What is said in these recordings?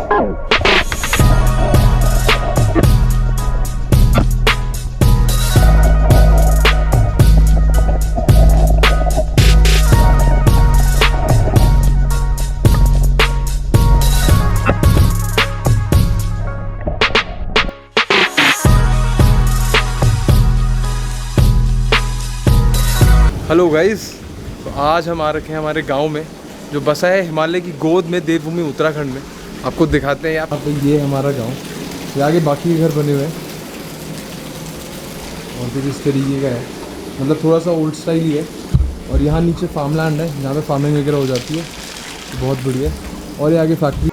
Hello guys, तो आज हम आ रखे हैं हमारे गांव में जो बसा है हिमालय की गोद में, देवभूमि उत्तराखंड में। आपको दिखाते हैं यहाँ पे, ये हमारा गांव। ये आगे बाकी के घर बने हुए हैं और फिर इस तरीके का है, मतलब थोड़ा सा ओल्ड स्टाइल ही है। और यहाँ नीचे फार्म लैंड है जहाँ पे फार्मिंग वगैरह हो जाती है, बहुत बढ़िया। और ये आगे फैक्ट्री।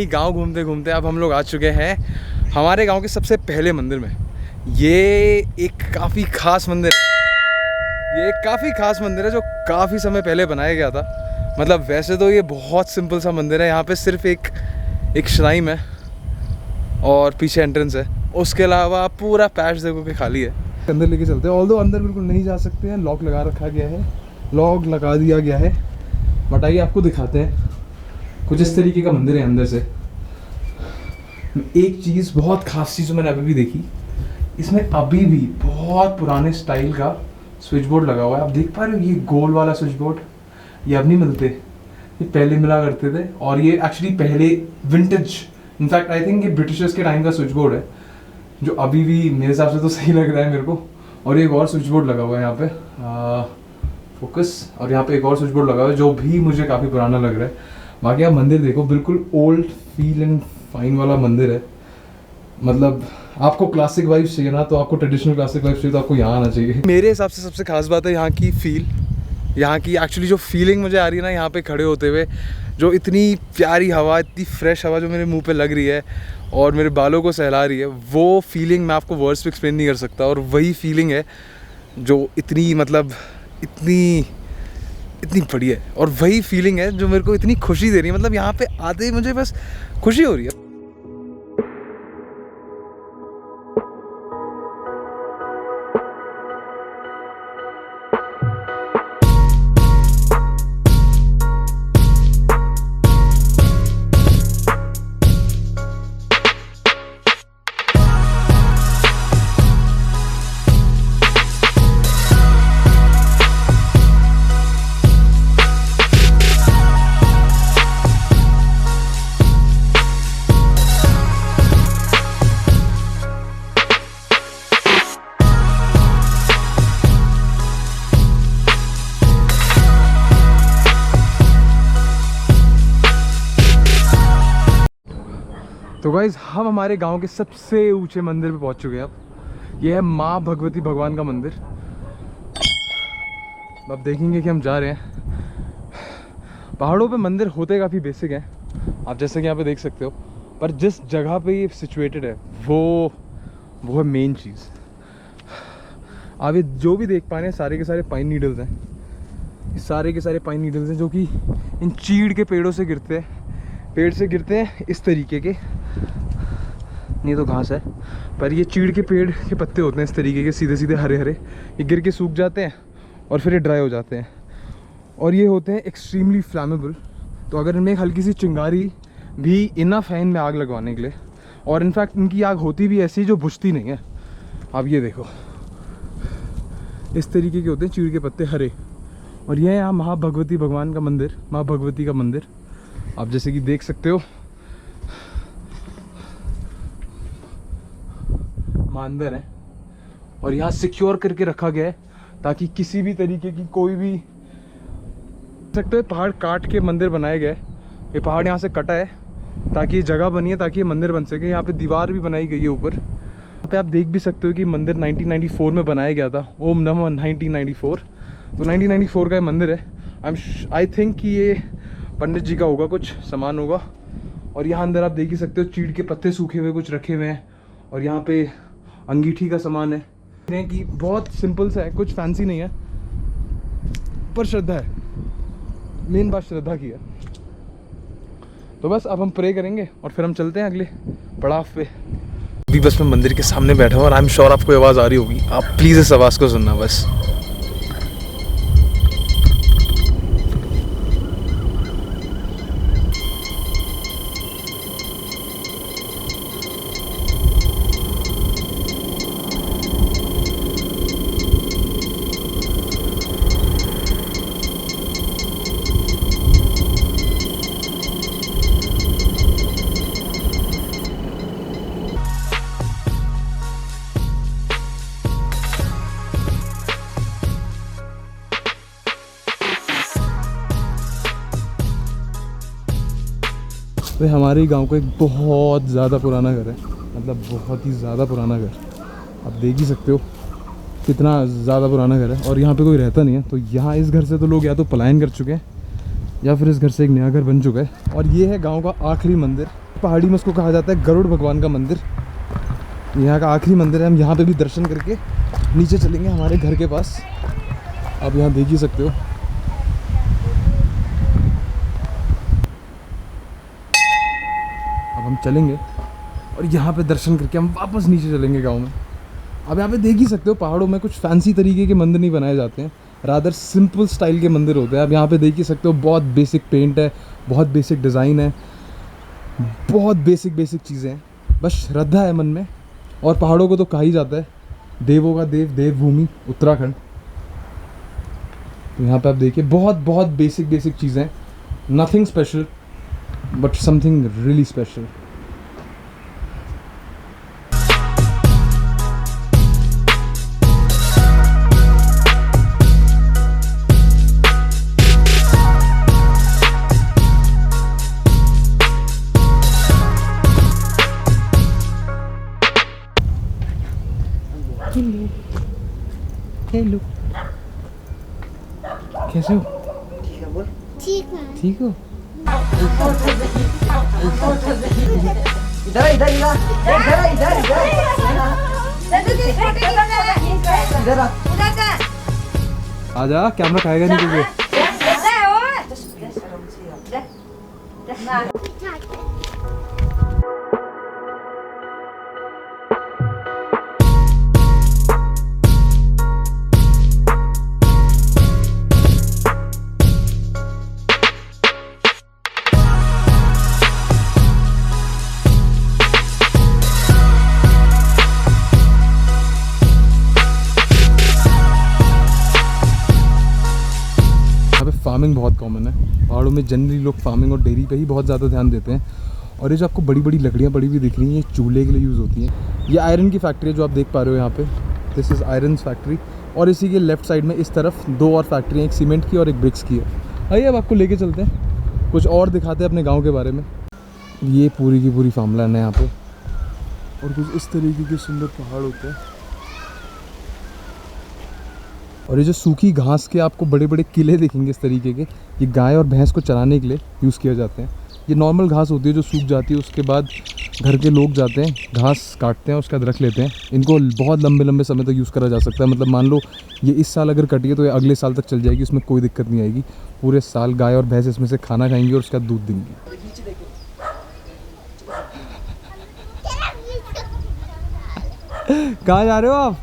गांव घूमते घूमते अब हम लोग आ चुके हैं हमारे गांव के सबसे पहले मंदिर में। ये एक काफ़ी खास मंदिर है। ये एक काफ़ी खास मंदिर है जो काफ़ी समय पहले बनाया गया था। मतलब वैसे तो ये बहुत सिंपल सा मंदिर है। यहाँ पे सिर्फ एक श्राइन है और पीछे एंट्रेंस है। उसके अलावा पूरा पैच देखो कि खाली है। अंदर लेके चलते हैं। ऑल्दो अंदर बिल्कुल नहीं जा सकते हैं, लॉक लगा रखा गया है, लॉक लगा दिया गया है। बट आइए आपको दिखाते हैं। कुछ इस तरीके का मंदिर है अंदर से। एक चीज़, बहुत खास चीज़ मैंने अभी भी देखी, इसमें अभी भी बहुत पुराने स्टाइल का स्विच बोर्ड लगा हुआ है। आप देख पा रहे हो, ये गोल वाला स्विच बोर्ड ये अब नहीं मिलते, ये पहले मिला करते थे। और ये एक्चुअली पहले विंटेज, इनफैक्ट आई थिंक ये ब्रिटिशर्स के टाइम का स्विच बोर्ड है, जो अभी भी मेरे हिसाब से तो सही लग रहा है मेरे को। और एक और स्विच बोर्ड लगा हुआ है यहाँ पे, फोकस। और यहाँ पे एक और स्विच बोर्ड लगा हुआ है जो भी मुझे काफ़ी पुराना लग रहा है। बाकी आप मंदिर देखो, बिल्कुल ओल्ड फील एंड फाइन वाला मंदिर है। मतलब आपको क्लासिक वाइब्स चाहिए ना, तो आपको ट्रेडिशनल क्लासिक वाइब्स चाहिए तो आपको यहाँ आना चाहिए। मेरे हिसाब से सबसे खास बात है यहाँ की फील, यहाँ की एक्चुअली जो फीलिंग मुझे आ रही है ना यहाँ पे खड़े होते हुए, जो इतनी प्यारी हवा, इतनी फ्रेश हवा जो मेरे मुंह पे लग रही है और मेरे बालों को सहला रही है, वो फीलिंग मैं आपको वर्ड्स में एक्सप्लेन नहीं कर सकता। और वही फीलिंग है जो इतनी, मतलब इतनी बढ़िया है। और वही फीलिंग है जो मेरे को इतनी खुशी दे रही है। मतलब यहाँ पे आते ही मुझे बस खुशी हो रही है। तो गाइज, हम हमारे गांव के सबसे ऊंचे मंदिर पे पहुंच चुके हैं। अब यह है माँ भगवती भगवान का मंदिर। अब देखेंगे कि हम जा रहे हैं। पहाड़ों पे मंदिर होते काफ़ी बेसिक हैं, आप जैसे कि यहाँ पे देख सकते हो। पर जिस जगह पे ये सिचुएटेड है वो है मेन चीज़। आप ये जो भी देख पा रहे हैं सारे के सारे पाइन नीडल्स हैं। ये सारे के सारे पाइन नीडल्स हैं जो कि इन चीड़ के पेड़ों से गिरते हैं। पेड़ से गिरते हैं इस तरीके के, नहीं तो घास है, पर ये चीड़ के पेड़ के पत्ते होते हैं इस तरीके के, सीधे सीधे हरे हरे। ये गिर के सूख जाते हैं और फिर ये ड्राई हो जाते हैं। और ये होते हैं एक्सट्रीमली फ्लैमेबल। तो अगर इनमें एक हल्की सी चिंगारी भी इनफ है इनमें आग लगवाने के लिए। और इनफैक्ट इनकी आग होती भी ऐसी जो बुझती नहीं है। आप ये देखो, इस तरीके के होते हैं चीड़ के पत्ते हरे। और ये है यहाँ माँ भगवती भगवान का मंदिर, माँ भगवती का मंदिर। आप जैसे कि देख सकते हो, अंदर है। और यहाँ सिक्योर करके रखा गया है ताकि किसी भी तरीके की कोई भी, सकते हो पहाड़ काट के मंदिर बनाया गया है। ये पहाड़ यहाँ से कटा है ताकि ये जगह बनी है, ताकि ये मंदिर बन सके। यहाँ पे दीवार भी बनाई गई है ऊपर। यहाँ पे आप देख भी सकते हो कि मंदिर 1994 में बनाया गया था। ओम नमः 1994। तो 1994 का ये मंदिर है। आई थिंक कि ये पंडित जी का होगा, कुछ सामान होगा। और यहाँ अंदर आप देख ही सकते हो चीड़ के पत्ते सूखे हुए कुछ रखे हुए हैं, और यहाँ पे अंगीठी का सामान है कि बहुत सिंपल सा है, कुछ फैंसी नहीं है, पर श्रद्धा है। मेन बात श्रद्धा की है। तो बस अब हम प्रे करेंगे और फिर हम चलते हैं अगले पड़ाव पे। अभी बस मैं मंदिर के सामने बैठा हूँ और आई एम श्योर आपको आवाज़ आ रही होगी, आप प्लीज़ इस आवाज़ को सुनना बस। तो हमारे गांव का एक बहुत ज़्यादा पुराना घर है, मतलब बहुत ही ज़्यादा पुराना घर। आप देख ही सकते हो कितना ज़्यादा पुराना घर है, और यहाँ पे कोई रहता नहीं है। तो यहाँ इस घर से तो लोग या तो पलायन कर चुके हैं या फिर इस घर से एक नया घर बन चुका है। और ये है गांव का आखिरी मंदिर, पहाड़ी में उसको कहा जाता है गरुड़ भगवान का मंदिर। यहाँ का आखिरी मंदिर है। हम यहाँ पर भी दर्शन करके नीचे चलेंगे हमारे घर के पास। आप यहाँ देख ही सकते हो। हम चलेंगे और यहाँ पे दर्शन करके हम वापस नीचे चलेंगे गांव में। अब यहाँ पे देख ही सकते हो पहाड़ों में कुछ फैंसी तरीके के मंदिर नहीं बनाए जाते हैं, रादर सिंपल स्टाइल के मंदिर होते हैं। अब यहाँ पे देख ही सकते हो बहुत बेसिक पेंट है, बहुत बेसिक डिज़ाइन है, बहुत बेसिक चीज़ें हैं, बस श्रद्धा है मन में। और पहाड़ों को तो कहा ही जाता है देवों का देव, देवभूमि उत्तराखंड। तो यहाँ पे आप देखिए बहुत बेसिक चीज़ें, nothing special but something really special. Hello, कैसे हो? ठीक है, बोल। ठीक हो? इधर आजा, कैमरा खाएगा नहीं तुझे। फार्मिंग बहुत कॉमन है पहाड़ों में। जनरली लोग फार्मिंग और डेयरी पे ही बहुत ज़्यादा ध्यान देते हैं। और ये जो आपको बड़ी बड़ी लकड़ियाँ पड़ी हुई दिख रही हैं, ये चूल्हे के लिए यूज़ होती हैं। ये आयरन की फैक्ट्री है जो आप देख पा रहे हो यहाँ पे, दिस इज़ आयरन फैक्ट्री। और इसी के लेफ्ट साइड में इस तरफ दो और फैक्ट्री हैं, एक सीमेंट की और एक ब्रिक्स की है। आइए अब आपको लेके चलते हैं, कुछ और दिखाते हैं अपने गाँव के बारे में। ये पूरी की पूरी फार्मलैंड है यहाँ पर, और कुछ इस तरीके के सुंदर पहाड़ होते हैं। और ये जो सूखी घास के आपको बड़े बड़े किले दिखेंगे इस तरीके के, ये गाय और भैंस को चराने के लिए यूज़ किया जाते हैं। ये नॉर्मल घास होती है जो सूख जाती है, उसके बाद घर के लोग जाते हैं, घास काटते हैं, उसके बाद रख लेते हैं। इनको बहुत लंबे समय तक यूज़ करा जा सकता है। मतलब मान लो ये इस साल अगर कटी है तो ये अगले साल तक चल जाएगी, उसमें कोई दिक्कत नहीं आएगी। पूरे साल गाय और भैंस इसमें से खाना खाएंगी और उसके बाद दूध देंगी। कहाँ जा रहे हो आप?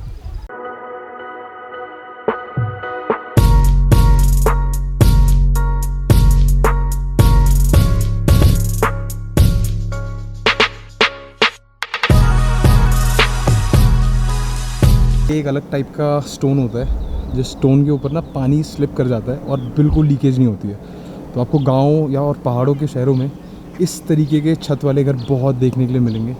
एक अलग टाइप का स्टोन होता है, जिस स्टोन के ऊपर ना पानी स्लिप कर जाता है और बिल्कुल लीकेज नहीं होती है। तो आपको गाँव या और पहाड़ों के शहरों में इस तरीके के छत वाले घर बहुत देखने के लिए मिलेंगे।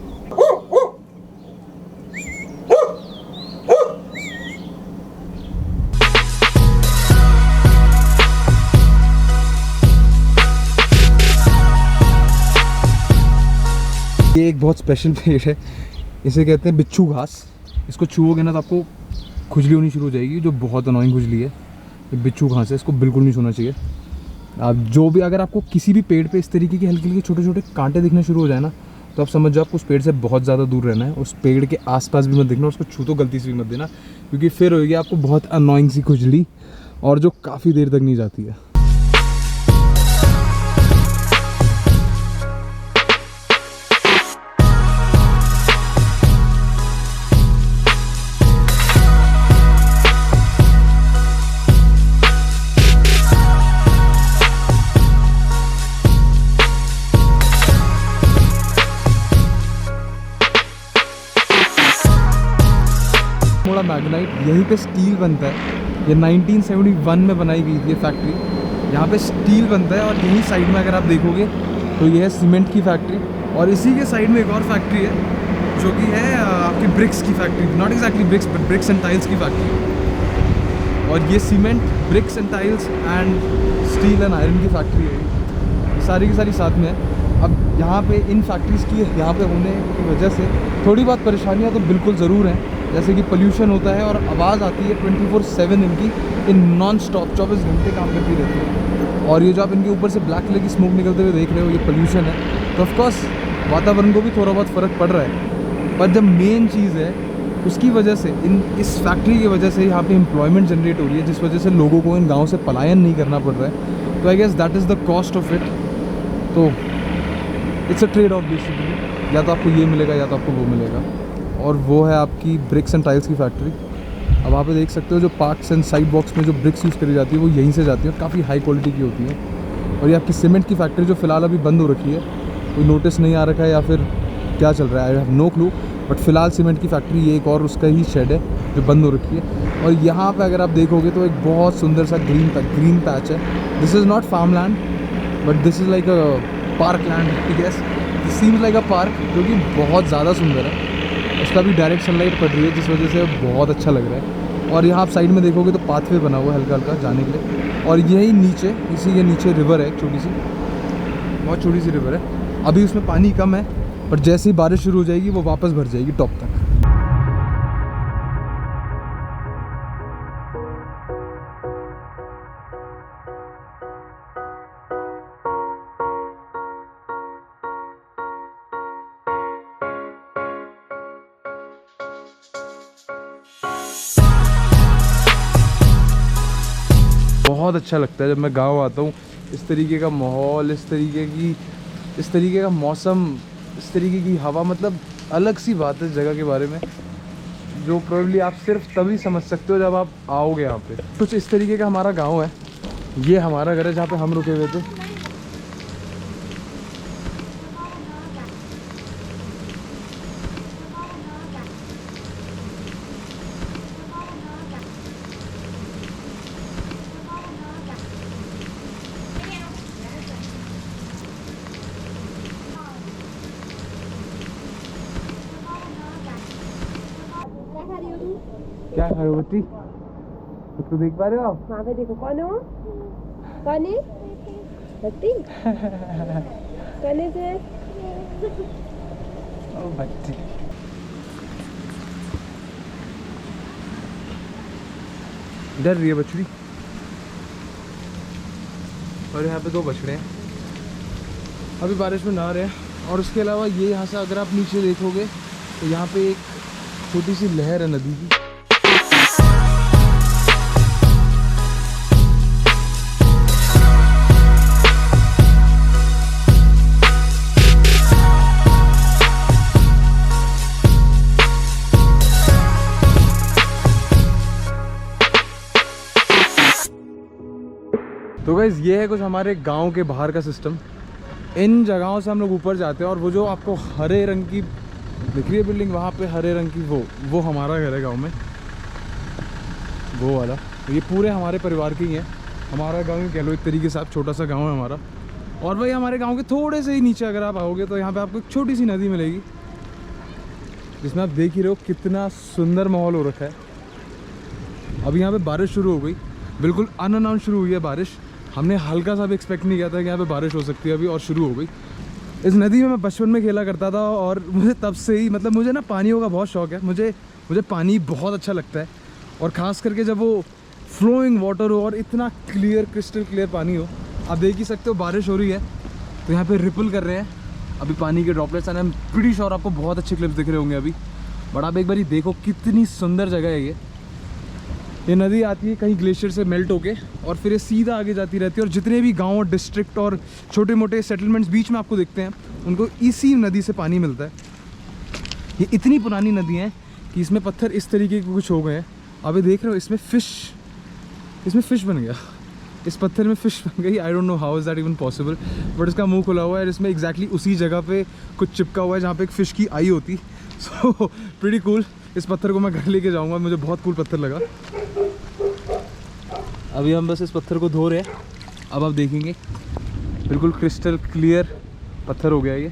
ये एक बहुत स्पेशल पेड़ है, इसे कहते हैं बिच्छू घास। इसको छुओगे ना तो आपको खुजली होनी शुरू हो जाएगी, जो बहुत अनोइंग खुजली है। ये बिच्छू घास है, इसको बिल्कुल नहीं छूना चाहिए। आप जो भी, अगर आपको किसी भी पेड़ पे इस तरीके की हल्के हल्के छोटे छोटे कांटे दिखने शुरू हो जाए ना, तो आप समझ जाओ आपको उस पेड़ से बहुत ज़्यादा दूर रहना है। उस पेड़ के आसपास भी मत देखना, उसको छू तो गलती से भी मत देना, क्योंकि फिर होगी आपको बहुत अनोइंग सी खुजली, और जो काफ़ी देर तक नहीं जाती है। मैग्नाइट, यहीं पे स्टील बनता है। ये 1971 में बनाई गई थी ये फैक्ट्री। यहाँ पे स्टील बनता है, और यहीं साइड में अगर आप देखोगे तो ये है सीमेंट की फैक्ट्री, और इसी के साइड में एक और फैक्ट्री है जो कि है आपकी ब्रिक्स की factory. Not exactly bricks, but bricks and tiles की फैक्ट्री। और ये cement, bricks and tiles and steel and iron की फैक्ट्री है, सारी की सारी साथ में है। अब यहाँ पे इन फैक्ट्रीज़ की यहाँ पे होने की वजह से थोड़ी बहुत परेशानियाँ तो बिल्कुल ज़रूर हैं, जैसे कि पोल्यूशन होता है और आवाज़ आती है 24/7 इनकी, इन नॉन स्टॉप 24 घंटे काम करती रहती है। और ये जो आप इनके ऊपर से ब्लैक कलर की स्मोक निकलते हुए देख रहे हो, ये पोल्यूशन है। तो ऑफकोर्स वातावरण को भी थोड़ा बहुत फ़र्क पड़ रहा है, पर जब मेन चीज़ है उसकी वजह से, इस फैक्ट्री की वजह से यहाँ पे एम्प्लॉयमेंट जनरेट हो रही है, जिस वजह से लोगों को इन गाँव से पलायन नहीं करना पड़ रहा है। तो I guess that is the cost of it. तो it's a trade off basically, या तो आपको ये मिलेगा या तो आपको वो मिलेगा। और वो है आपकी ब्रिक्स एंड टाइल्स की फैक्ट्री। अब वहाँ पे देख सकते हो जो पार्क्स एंड साइड बॉक्स में जो ब्रिक्स यूज़ करी जाती है वो यहीं से जाती है, और काफ़ी हाई क्वालिटी की होती है। और ये आपकी सीमेंट की फैक्ट्री जो फ़िलहाल अभी बंद हो रखी है, कोई नोटिस नहीं आ रखा है या फिर क्या चल रहा है, I have no clue, but फ़िलहाल सीमेंट की फैक्ट्री ये एक और उसका ही शेड है जो बंद हो रखी है। और यहाँ पर अगर आप देखोगे तो एक बहुत सुंदर सा ग्रीन पैच है। This is not farm land, but this is like a park land, I guess. This seems like a park, जो कि बहुत ज़्यादा सुंदर है। उसका भी डायरेक्ट सनलाइट पड़ रही है, जिस वजह से बहुत अच्छा लग रहा है। और यहाँ आप साइड में देखोगे तो पाथवे बना हुआ है हल्का हल्का जाने के लिए। और यही नीचे, इसी के नीचे रिवर है, एक छोटी सी, बहुत छोटी सी रिवर है। अभी उसमें पानी कम है, पर जैसे ही बारिश शुरू हो जाएगी वो वापस भर जाएगी टॉप तक। बहुत अच्छा लगता है जब मैं गांव आता हूँ। इस तरीके का माहौल, इस तरीके का मौसम, इस तरीके की हवा, मतलब अलग सी बात है इस जगह के बारे में, जो प्रोबेबली आप सिर्फ तभी समझ सकते हो जब आप आओगे यहाँ पे। कुछ इस तरीके का हमारा गांव है। ये हमारा घर है जहाँ पे हम रुके हुए थे। क्या खा रहे हो बच्ची? तो देख पा रहे हो आप? वहाँ पे देखो, कौन है वो? कौन है? बच्ची? कौन है से? ओ बच्ची। डर रही है बछड़ी। और यहाँ पे 2 बछड़े हैं, अभी बारिश में नहा रहे हैं। और उसके अलावा ये यहाँ से अगर आप नीचे देखोगे तो यहाँ पे एक छोटी सी लहर है नदी की। तो गाइस ये है कुछ हमारे गांव के बाहर का सिस्टम। इन जगहों से हम लोग ऊपर जाते हैं, और वो जो आपको हरे रंग की दिख रही है बिल्डिंग, वहाँ पे हरे रंग की, वो हमारा घर है गांव में, वो वाला। ये पूरे हमारे परिवार के ही हैं। हमारा गांव ही कह लो एक तरीके से, आप छोटा सा गांव है हमारा। और भाई हमारे गांव के थोड़े से ही नीचे अगर आप आओगे तो यहाँ पे आपको एक छोटी सी नदी मिलेगी, जिसमें आप देख ही रहे हो कितना सुंदर माहौल हो रखा है। अभी यहाँ पे बारिश शुरू हो गई, बिल्कुल अनअनाउंस शुरू हुई है बारिश। हमने हल्का सा भी एक्सपेक्ट नहीं किया था कि यहाँ पे बारिश हो सकती है अभी, और शुरू हो गई। इस नदी में मैं बचपन में खेला करता था, और मुझे तब से ही, मतलब मुझे ना पानियों का बहुत शौक़ है। मुझे पानी बहुत अच्छा लगता है, और ख़ास करके जब वो फ्लोइंग वाटर हो और इतना क्लियर, क्रिस्टल क्लियर पानी हो। आप देख ही सकते हो बारिश हो रही है तो यहाँ पे रिपल कर रहे हैं अभी पानी के droplets, and I am pretty sure आपको बहुत अच्छे क्लिप्स दिख रहे होंगे अभी। बट आप एक बार देखो कितनी सुंदर जगह है ये नदी आती है कहीं ग्लेशियर से मेल्ट होके और फिर ये सीधा आगे जाती रहती है, और जितने भी गांव, डिस्ट्रिक्ट और छोटे मोटे सेटलमेंट्स बीच में आपको दिखते हैं उनको इसी नदी से पानी मिलता है। ये इतनी पुरानी नदी है कि इसमें पत्थर इस तरीके के कुछ हो गए हैं। अभी देख रहे हो इसमें फ़िश बन गया, इस पत्थर में फ़िश बन गई। I don't know how is that even possible, but इसका मुंह खुला हुआ है, इसमें एग्जैक्टली उसी जगह पे कुछ चिपका हुआ है जहाँ पे एक फ़िश की आई होती। So pretty cool. इस पत्थर को मैं घर लेके जाऊँगा, मुझे बहुत कूल पत्थर लगा। अभी हम बस इस पत्थर को धो रहे हैं, अब आप देखेंगे बिल्कुल क्रिस्टल क्लियर पत्थर हो गया ये।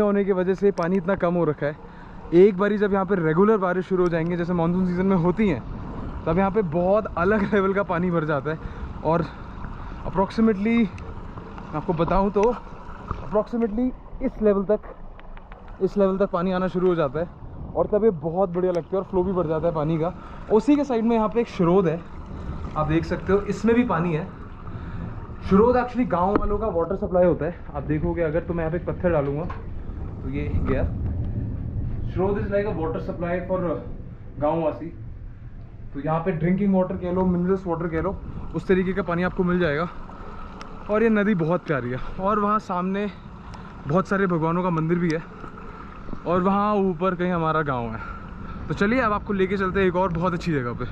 होने की वजह से पानी इतना कम हो रखा है। एक बारी जब यहाँ पे रेगुलर बारिश शुरू हो जाएंगे जैसे मानसून सीज़न में होती हैं, तब यहाँ पे बहुत अलग लेवल का पानी भर जाता है। और अप्रॉक्सीमेटली मैं आपको बताऊँ तो अप्रॉक्सीमेटली इस लेवल तक पानी आना शुरू हो जाता है, और तब ये बहुत बढ़िया लगता है और फ्लो भी बढ़ जाता है पानी का। उसी के साइड में यहाँ पे एक शरोद है, आप देख सकते हो, इसमें भी पानी है। शरोद एक्चुअली गाँव वालों का वाटर सप्लाई होता है। आप देखोगे अगर तो मैं यहाँ पे एक पत्थर डालूंगा तो ये गया। शरोद is like a water supply for गाँववासी। तो यहाँ पे ड्रिंकिंग वाटर कह लो, मिनरल्स वाटर कह लो, उस तरीके का पानी आपको मिल जाएगा। और ये नदी बहुत प्यारी है, और वहाँ सामने बहुत सारे भगवानों का मंदिर भी है, और वहाँ ऊपर कहीं हमारा गांव है। तो चलिए अब आपको लेके चलते हैं एक और बहुत अच्छी जगह पे।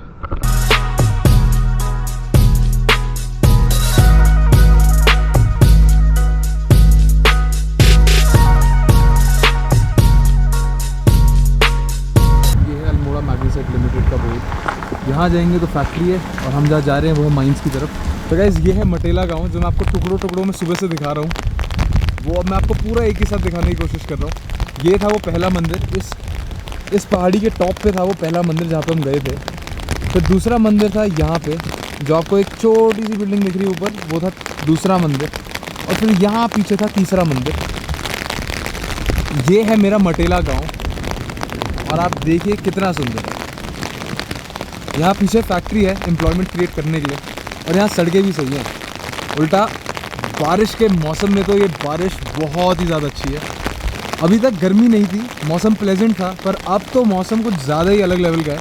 ये है अल्मोड़ा मैग्नीसेट लिमिटेड का बोर्ड। यहाँ जाएंगे तो फैक्ट्री है, और हम जहाँ जा रहे हैं वो है माइंस की तरफ। तो गाइस ये है मटेला गाँव, जो मैं आपको टुकड़ों टुकड़ों में सुबह से दिखा रहा हूँ। वो अब मैं आपको पूरा एक ही साथ दिखाने की कोशिश कर रहा हूँ। ये था वो पहला मंदिर, इस पहाड़ी के टॉप पे था वो पहला मंदिर जहाँ पे हम गए थे। फिर दूसरा मंदिर था यहाँ पे, जो आपको एक छोटी सी बिल्डिंग दिख रही है ऊपर, वो था दूसरा मंदिर। और फिर यहाँ पीछे था तीसरा मंदिर। ये है मेरा मटेला गाँव, और आप देखिए कितना सुंदर। यहाँ पीछे फैक्ट्री है एम्प्लॉयमेंट क्रिएट करने के लिए, और यहाँ सड़कें भी सही हैं। उल्टा बारिश के मौसम में तो ये बारिश बहुत ही ज़्यादा अच्छी है। अभी तक गर्मी नहीं थी, मौसम प्लेजेंट था, पर अब तो मौसम कुछ ज़्यादा ही अलग लेवल का है।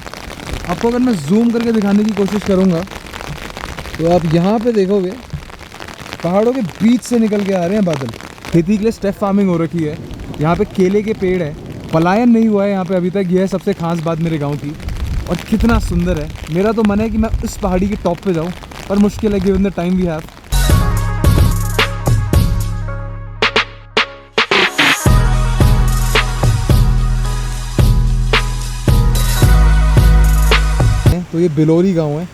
आपको अगर मैं जूम करके दिखाने की कोशिश करूँगा तो आप यहाँ पे देखोगे पहाड़ों के बीच से निकल के आ रहे हैं बादल। खेती के लिए स्टेप फार्मिंग हो रखी है। यहाँ पे केले के पेड़ है, पलायन नहीं हुआ है यहाँ पे अभी तक। यह है सबसे खास बात मेरे गाँव की। और कितना सुंदर है। मेरा तो मन है कि मैं इस पहाड़ी के टॉप पे जाऊँ, पर मुश्किल है given the time we have. तो ये बिलोरी गांव है,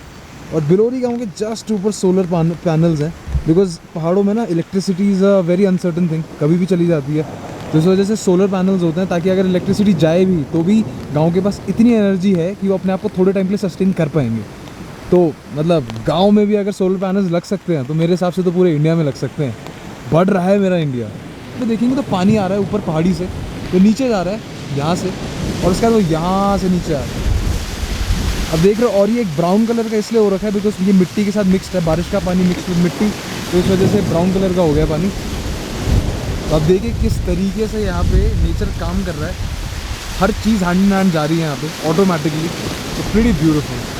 और बिलोरी गांव के जस्ट ऊपर सोलर पैनल्स हैं। बिकॉज पहाड़ों में ना electricity is a very uncertain thing, कभी भी चली जाती है। तो इस वजह से सोलर पैनल्स होते हैं, ताकि अगर इलेक्ट्रिसिटी जाए भी तो भी गांव के पास इतनी एनर्जी है कि वो अपने आप को थोड़े टाइम के लिए सस्टेन कर पाएंगे। तो मतलब गांव में भी अगर सोलर पैनल्स लग सकते हैं तो मेरे हिसाब से तो पूरे इंडिया में लग सकते हैं। बढ़ रहा है मेरा इंडिया। तो देखेंगे तो पानी आ रहा है ऊपर पहाड़ी से, तो नीचे जा रहा है यहाँ से, और उसके बाद वो यहाँ से नीचे आ रहा है। अब देख रहे हो, और ये एक ब्राउन कलर का इसलिए हो रखा है बिकॉज ये मिट्टी के साथ मिक्सड है, बारिश का पानी मिक्स विद मिट्टी, तो इस वजह से ब्राउन कलर का हो गया पानी। तो अब देखिए किस तरीके से यहाँ पे नेचर काम कर रहा है, हर चीज़ हैंड इन हैंड जा रही है यहाँ पे ऑटोमेटिकली। तो प्रीटी ब्यूटीफुल।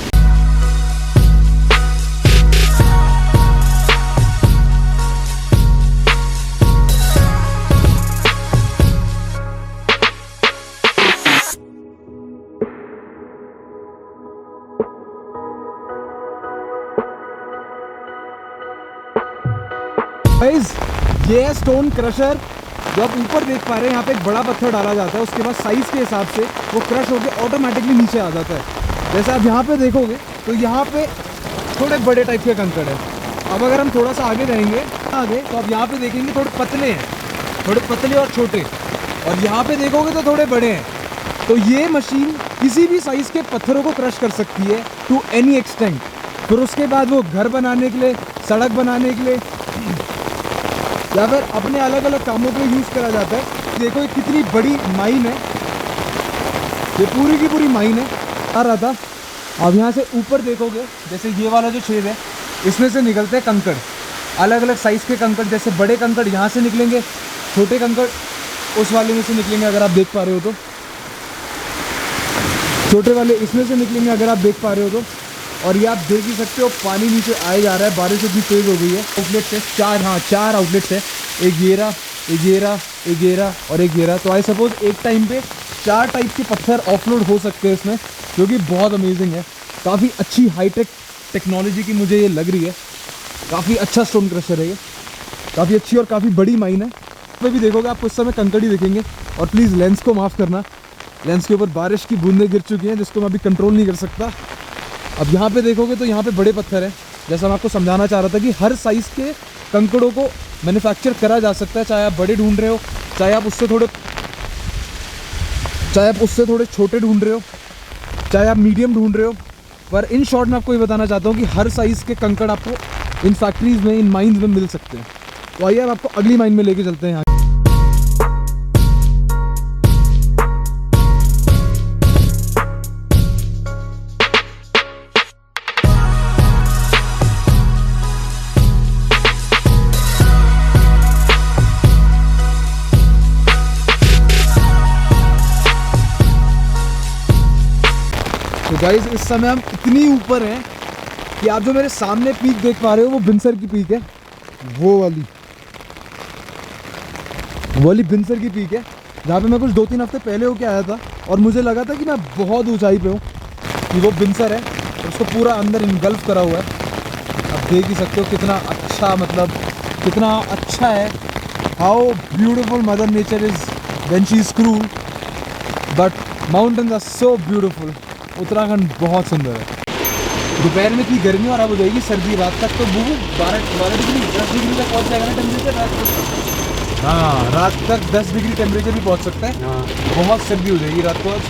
गाइस, ये है स्टोन क्रशर। जो आप ऊपर देख पा रहे हैं, यहाँ पे एक बड़ा पत्थर डाला जाता है, उसके बाद साइज़ के हिसाब से वो क्रश होकर ऑटोमेटिकली नीचे आ जाता है। जैसे आप यहाँ पे देखोगे तो यहाँ पे थोड़े बड़े टाइप के कंकड़ है। अब अगर हम थोड़ा सा आगे जाएंगे तो आप यहाँ पे देखेंगे थोड़े पतले हैं, थोड़े पतले और छोटे, और यहाँ पे देखोगे तो थोड़े बड़े हैं। तो ये मशीन किसी भी साइज़ के पत्थरों को क्रश कर सकती है टू एनी एक्सटेंट। फिर उसके बाद वो घर बनाने के लिए, सड़क बनाने के लिए, या फिर अपने अलग अलग कामों के लिए यूज़ करा जाता है। देखो ये कितनी बड़ी माइन है, ये पूरी की पूरी माइन है। आ रहा था, अब यहाँ से ऊपर देखोगे, जैसे ये वाला जो छेद है, इसमें से निकलते हैं कंकड़, अलग अलग साइज़ के कंकड़। जैसे बड़े कंकड़ यहाँ से निकलेंगे, छोटे कंकड़ उस वाले में से निकलेंगे, अगर आप देख पा रहे हो तो छोटे वाले इसमें से निकलेंगे, अगर आप देख पा रहे हो तो। और ये आप देख ही सकते हो, पानी नीचे आए जा रहा है, बारिश इतनी तेज़ हो गई है। आउटलेट्स है चार आउटलेट्स है, एक घेरा, एक घेरा, एक घेरा और एक घेरा। तो आई सपोज एक टाइम पे 4 टाइप के पत्थर ऑफलोड हो सकते हैं इसमें, जो कि बहुत अमेजिंग है। काफ़ी अच्छी हाईटेक टेक्नोलॉजी की मुझे ये लग रही है। काफ़ी अच्छा स्टोन क्रशर है ये, काफ़ी अच्छी और काफ़ी बड़ी माइन है। पे भी देखोगे आपको इस समय कंकड़ ही दिखेंगे। और प्लीज़ लेंस को माफ़ करना, लेंस के ऊपर बारिश की बूंदें गिर चुकी हैं, जिसको मैं अभी कंट्रोल नहीं कर सकता। अब यहाँ पे देखोगे तो यहाँ पे बड़े पत्थर हैं। जैसा मैं आपको समझाना चाह रहा था कि हर साइज़ के कंकड़ों को मैन्युफैक्चर करा जा सकता है, चाहे आप बड़े ढूंढ रहे हो, चाहे आप उससे थोड़े छोटे ढूंढ रहे हो, चाहे आप मीडियम ढूंढ रहे हो। पर इन शॉर्ट मैं आपको ये बताना चाहता हूँ कि हर साइज़ के कंकड़ आपको इन फैक्ट्रीज़ में, इन माइंस में मिल सकते हैं। तो आइए अब आपको अगली माइन में लेके चलते हैं। यहाँ तो गाइस, इस समय हम इतनी ऊपर हैं कि आप जो मेरे सामने पीक देख पा रहे हो वो बिनसर की पीक है, वो वाली बिनसर की पीक है, जहाँ पे मैं कुछ 2-3 हफ्ते पहले होके आया था और मुझे लगा था कि मैं बहुत ऊंचाई पे हूँ, कि वो बिनसर है और उसको पूरा अंदर इनगल्फ करा हुआ है। आप देख ही सकते हो कितना अच्छा, मतलब कितना अच्छा है। How beautiful mother nature is when she is cruel, but mountains are so beautiful. Uttarakhand बहुत सुंदर है। दोपहर में इतनी गर्मी और अब हो जाएगी सर्दी। रात तक तो वो 12 डिग्री 10 डिग्री तक पहुँच जाएगा ना टेम्परेचर रात तक। हाँ, रात तक 10 डिग्री टेम्परेचर भी पहुँच सकता है। हाँ, बहुत सर्दी हो जाएगी रात को आज।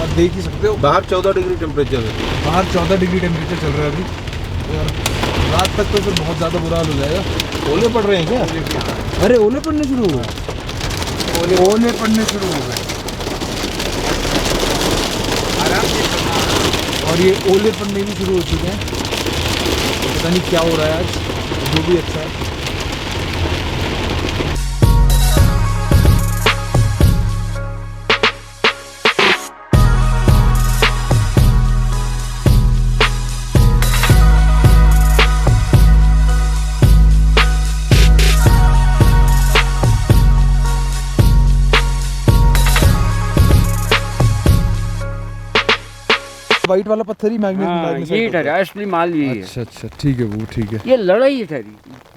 आप देख ही सकते हो, बाहर 14 डिग्री टेम्परेचर है। बाहर 14 डिग्री टेम्परेचर चल रहा है अभी, और रात तक तो फिर बहुत ज़्यादा बुरा हाल हो जाएगा। ओले पड़ रहे हैं क्या? अरे ओले पड़ने शुरू हो गए, ओले पड़ने शुरू हो गए, और ये ओले पड़ने भी शुरू हो चुके हैं। पता नहीं क्या हो रहा है आज, जो भी अच्छा है। वाइट वाला पत्थर ही मैग्नेट यही ठहरा असली माल यही है। अच्छा अच्छा, ठीक है, वो ठीक है। ये लड़ाई है ठहरी,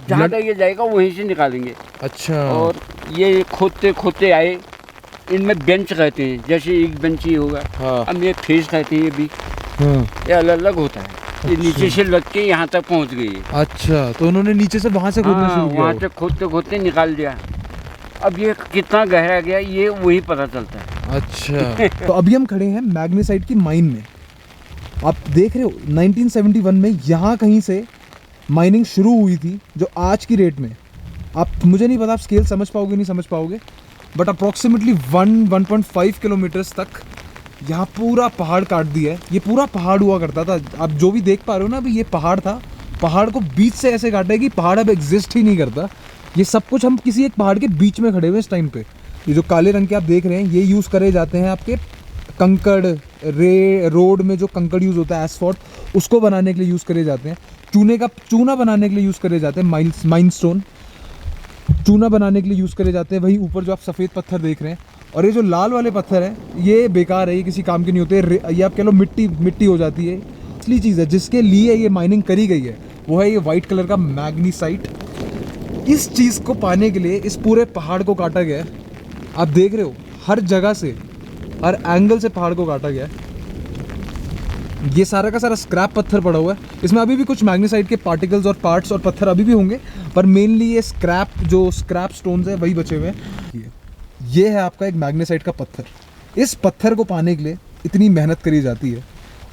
जहाँ तक ये जाएगा वहीं से निकालेंगे। अच्छा। और ये खोदते खोदते आए, इनमें बेंच कहते हैं, जैसे एक बेंच ये होगा। हाँ। अब ये फेस कहते हैं, ये भी हाँ। ये अलग अलग होता है। ये नीचे से लग के यहाँ तक पहुँच गई है। अच्छा, तो उन्होंने नीचे से वहाँ से खोदना शुरू किया। वहाँ से खोदते खोदते निकाल दिया। अब ये कितना गहरा गया ये वही पता चलता है। अच्छा। तो अभी हम खड़े हैं मैग्नेसाइट की माइन में। आप देख रहे हो 1971 में यहाँ कहीं से माइनिंग शुरू हुई थी, जो आज की रेट में, आप, मुझे नहीं पता आप स्केल समझ पाओगे नहीं समझ पाओगे, बट अप्रॉक्सीमेटली 1.5 किलोमीटर्स तक यहाँ पूरा पहाड़ काट दिया है। ये पूरा पहाड़ हुआ करता था, आप जो भी देख पा रहे हो ना, अभी ये पहाड़ था, पहाड़ को बीच से ऐसे काटा है कि पहाड़ अब एग्जिस्ट ही नहीं करता। ये सब कुछ हम किसी एक पहाड़ के बीच में खड़े हुए इस टाइम पे। ये जो काले रंग के आप देख रहे हैं, ये यूज़ करे जाते हैं आपके कंकड़ रोड में, जो कंकड़ यूज़ होता है एसफॉल्ट, उसको बनाने के लिए यूज़ करे जाते हैं। चूना बनाने के लिए यूज़ करे जाते हैं, माइलस्टोन चूना बनाने के लिए यूज़ करे जाते हैं। वही ऊपर जो आप सफ़ेद पत्थर देख रहे हैं, और ये जो लाल वाले पत्थर हैं ये बेकार है, ये किसी काम के नहीं होते। ये आप कह लो मिट्टी हो जाती है। असली चीज़ है जिसके लिए ये माइनिंग करी गई है, वो है ये वाइट कलर का मैग्नीसाइट। इस चीज़ को पाने के लिए इस पूरे पहाड़ को काटा गया है। आप देख रहे हो हर जगह से, हर एंगल से पहाड़ को काटा गया है। ये सारा का सारा स्क्रैप पत्थर पड़ा हुआ है। इसमें अभी भी कुछ मैग्नीसाइट के पार्टिकल्स और पार्ट्स और पत्थर अभी भी होंगे, पर मेनली ये स्क्रैप स्टोन्स है वही बचे हुए हैं। ये है आपका एक मैग्नीसाइट का पत्थर। इस पत्थर को पाने के लिए इतनी मेहनत करी जाती है।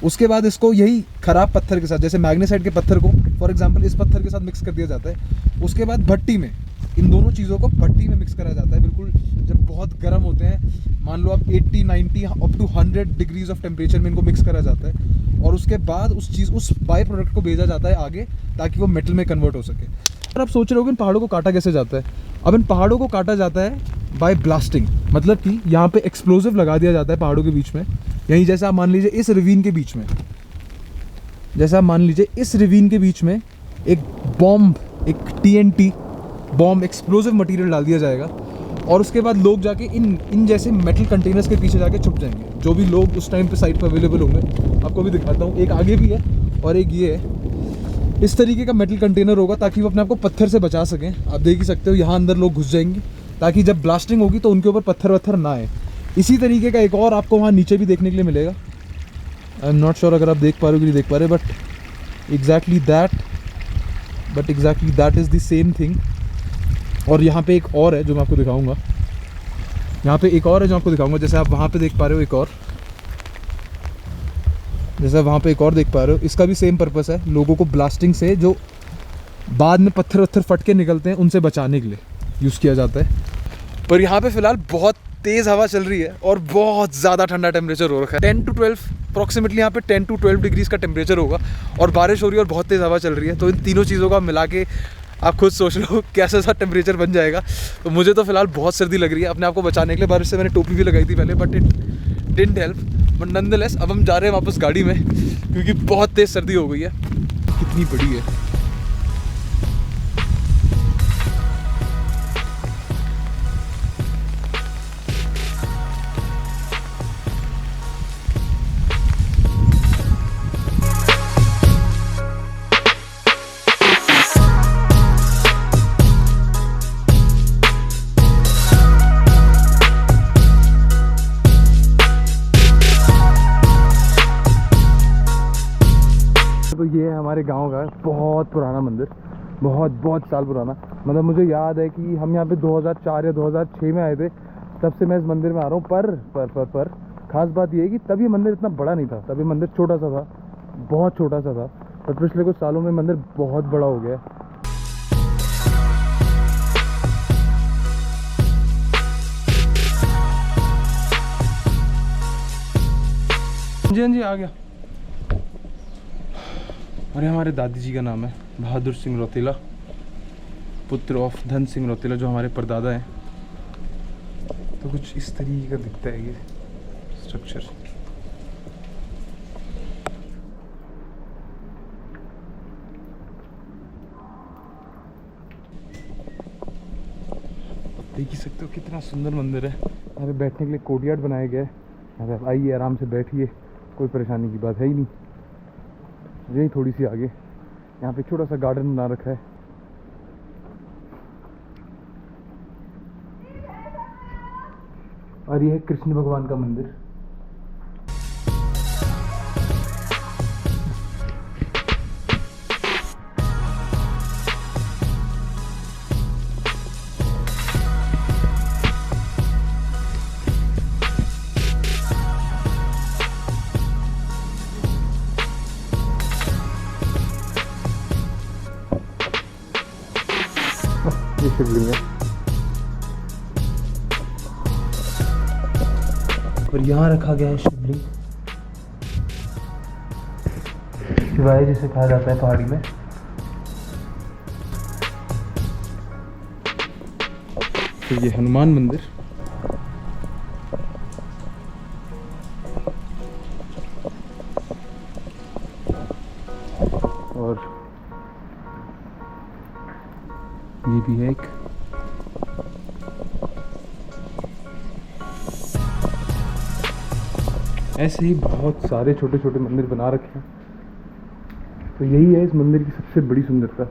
उसके बाद इसको यही खराब पत्थर के साथ, जैसे मैग्नीसाइट के पत्थर को फॉर एग्जांपल इस पत्थर के साथ मिक्स कर दिया जाता है। उसके बाद भट्टी में इन दोनों चीज़ों को भट्टी में मिक्स करा जाता है। बिल्कुल जब बहुत गर्म होते हैं, मान लो आप 80, 90 up to 100 degrees of temperature में इनको मिक्स करा जाता है, और उसके बाद उस बाय प्रोडक्ट को भेजा जाता है आगे, ताकि वो मेटल में कन्वर्ट हो सके। और आप सोच रहे हो कि इन पहाड़ों को काटा कैसे जाता है। अब इन पहाड़ों को काटा जाता है बाय ब्लास्टिंग, मतलब कि यहाँ पे एक्सप्लोजिव लगा दिया जाता है पहाड़ों के बीच में। यहीं जैसा आप मान लीजिए इस रिवीन के बीच में, इस रिवीन के बीच में एक बॉम्ब, एक TNT बॉम्ब, एक्सप्लोजिव मटेरियल डाल दिया जाएगा, और उसके बाद लोग जाके इन जैसे मेटल कंटेनर्स के पीछे जाके छुप जाएंगे। जो भी लोग उस टाइम पे साइट पर अवेलेबल होंगे, आपको भी दिखाता हूँ, एक आगे भी है और एक ये है। इस तरीके का मेटल कंटेनर होगा ताकि वो अपने आप को पत्थर से बचा सकें। आप देख ही सकते हो यहाँ अंदर लोग घुस जाएंगे, ताकि जब ब्लास्टिंग होगी तो उनके ऊपर पत्थर वत्थर ना आए। इसी तरीके का एक और आपको वहाँ नीचे भी देखने के लिए मिलेगा। आई एम नॉट श्योर अगर आप देख पा रहे हो कि नहीं देख पा रहे, but exactly that is the same thing. और यहाँ पे एक और है जो मैं आपको दिखाऊंगा, जैसे आप वहाँ पे देख पा रहे हो, एक और देख पा रहे हो। इसका भी सेम पर्पस है, लोगों को ब्लास्टिंग से जो बाद में पत्थर वत्थर फट के निकलते हैं उनसे बचाने के लिए यूज़ किया जाता है। पर यहाँ पे फ़िलहाल बहुत तेज़ हवा चल रही है और बहुत ज़्यादा ठंडा टेम्परेचर हो रखा है। 10 to 12 अप्रॉक्सीमेटली यहाँ पे 10 to 12 डिग्रीज़ का टेम्परेचर होगा, और बारिश हो रही है और बहुत तेज़ हवा चल रही है। तो इन तीनों चीज़ों का मिला के आप खुद सोच लो कैसा सा टेम्परेचर बन जाएगा। तो मुझे तो फिलहाल बहुत सर्दी लग रही है। अपने आप को बचाने के लिए बारिश से मैंने टोपी भी लगाई थी पहले, but it didn't help. But nonetheless अब हम जा रहे हैं वापस गाड़ी में, क्योंकि बहुत तेज़ सर्दी हो गई है। कितनी बड़ी है, तो ये है हमारे गांव का बहुत पुराना मंदिर, बहुत साल पुराना। मतलब मुझे याद है कि हम यहाँ पे 2004 या 2006 में आए थे, तब से मैं इस मंदिर में आ रहा हूँ। पर खास बात ये है कि तब ये मंदिर इतना बड़ा नहीं था, तब ये मंदिर छोटा सा था, बहुत छोटा सा था। पर पिछले कुछ सालों में मंदिर बहुत बड़ा हो गया है। हाँ जी आ गया। और ये हमारे दादी जी का नाम है बहादुर सिंह रौतेला, पुत्र ऑफ धन सिंह रौतेला, जो हमारे परदादा हैं। तो कुछ इस तरीके का दिखता है ये स्ट्रक्चर। देख ही सकते हो कितना सुंदर मंदिर है। यहाँ पे बैठने के लिए कोर्टयार्ड बनाया गया है। यहाँ पे आइए, आराम से बैठिए, कोई परेशानी की बात है ही नहीं। यही थोड़ी सी आगे यहाँ पे छोटा सा गार्डन बना रखा है। और ये है कृष्ण भगवान का मंदिर। ये शिवलिंग है। और यहाँ रखा गया है शिवलिंग, शिवाय जिसे कहा जाता है पहाड़ी में। तो ये हनुमान मंदिर, और ये भी है एक। ऐसे ही बहुत सारे छोटे छोटे मंदिर बना रखे हैं। तो यही है इस मंदिर की सबसे बड़ी सुंदरता।